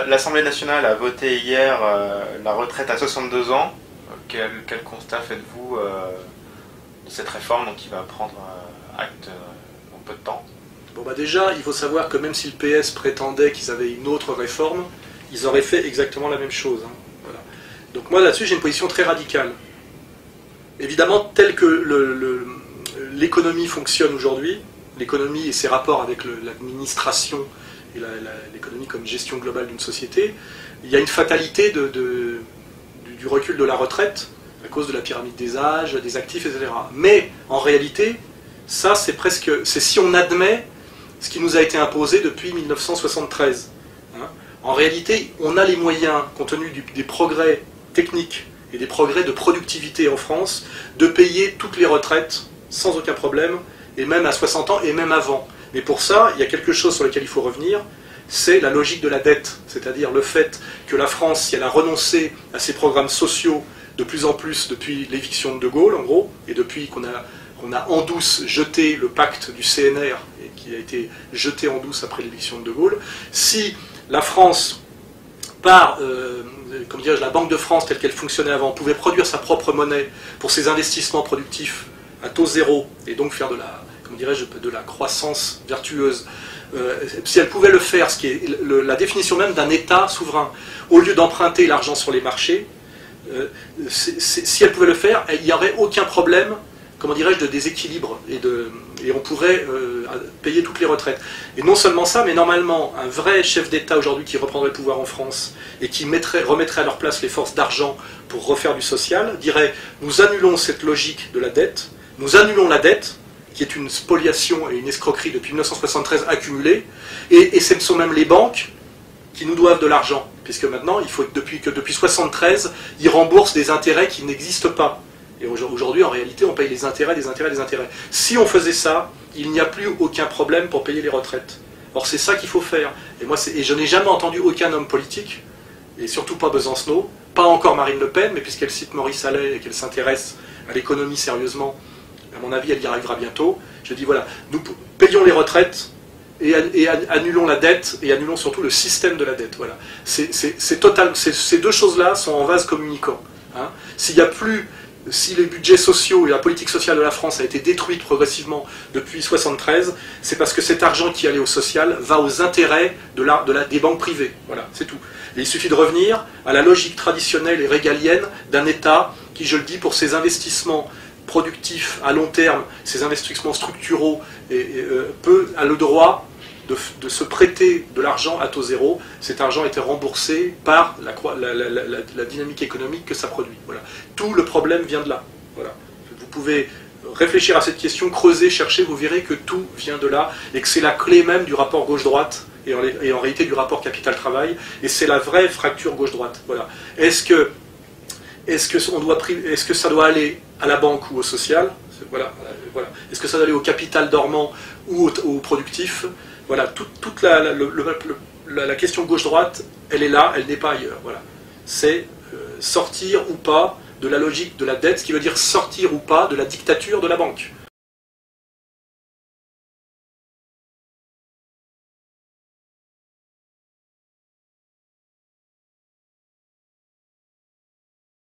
L'Assemblée nationale a voté hier la retraite à 62 ans. Quel constat faites-vous de cette réforme qui va prendre acte en peu de temps? Bon bah déjà, il faut savoir que même si le PS prétendait qu'ils avaient une autre réforme, ils auraient fait exactement la même chose. Hein. Voilà. Donc moi là-dessus, j'ai une position très radicale. Évidemment, telle que l'économie fonctionne aujourd'hui, l'économie et ses rapports avec l'administration et l'économie comme gestion globale d'une société, il y a une fatalité du recul de la retraite à cause de la pyramide des âges, des actifs, etc. Mais en réalité, ça c'est si on admet ce qui nous a été imposé depuis 1973. Hein. En réalité, on a les moyens, compte tenu des progrès techniques et des progrès de productivité en France, de payer toutes les retraites sans aucun problème, et même à 60 ans, et même avant. Mais pour ça, il y a quelque chose sur lequel il faut revenir, c'est la logique de la dette, c'est-à-dire le fait que la France, si elle a renoncé à ses programmes sociaux de plus en plus depuis l'éviction de De Gaulle, en gros, et depuis qu'on a en douce jeté le pacte du CNR, et qui a été jeté en douce après l'éviction de De Gaulle, si la France, par la Banque de France telle qu'elle fonctionnait avant, pouvait produire sa propre monnaie pour ses investissements productifs à taux zéro, et donc faire de la croissance vertueuse, si elle pouvait le faire, ce qui est la définition même d'un État souverain, au lieu d'emprunter l'argent sur les marchés, si elle pouvait le faire, il n'y aurait aucun problème, de déséquilibre, et on pourrait payer toutes les retraites. Et non seulement ça, mais normalement, un vrai chef d'État aujourd'hui qui reprendrait le pouvoir en France et qui remettrait à leur place les forces d'argent pour refaire du social, dirait: nous annulons cette logique de la dette, nous annulons la dette, qui est une spoliation et une escroquerie depuis 1973 accumulée, et ce sont même les banques qui nous doivent de l'argent, puisque maintenant, il faut depuis 1973, ils remboursent des intérêts qui n'existent pas. Et aujourd'hui, en réalité, on paye les intérêts, des intérêts, des intérêts. Si on faisait ça, il n'y a plus aucun problème pour payer les retraites. Or, c'est ça qu'il faut faire. Et je n'ai jamais entendu aucun homme politique, et surtout pas Besancenot, pas encore Marine Le Pen, mais puisqu'elle cite Maurice Allais et qu'elle s'intéresse à l'économie sérieusement, à mon avis, elle y arrivera bientôt. Je dis voilà, nous payons les retraites et annulons la dette, et annulons surtout le système de la dette. Voilà. Ces deux choses-là sont en vase communicant. Hein. Si les budgets sociaux et la politique sociale de la France a été détruite progressivement depuis 1973, c'est parce que cet argent qui allait au social va aux intérêts des banques privées. Voilà, c'est tout. Et il suffit de revenir à la logique traditionnelle et régalienne d'un État qui, je le dis, pour ses investissements productifs à long terme, ses investissements structuraux, a le droit de se prêter de l'argent à taux zéro. Cet argent était remboursé par la dynamique économique que ça produit. Voilà. Tout le problème vient de là. Voilà. Vous pouvez réfléchir à cette question, creuser, chercher, vous verrez que tout vient de là, et que c'est la clé même du rapport gauche-droite, et en réalité du rapport capital-travail, et c'est la vraie fracture gauche-droite. Voilà. Est-ce que ça doit aller à la banque ou au social? Voilà. Est-ce que ça doit aller au capital dormant ou au productif? Voilà, toute la question gauche-droite, elle est là, elle n'est pas ailleurs. Voilà. C'est sortir ou pas de la logique de la dette, ce qui veut dire sortir ou pas de la dictature de la banque.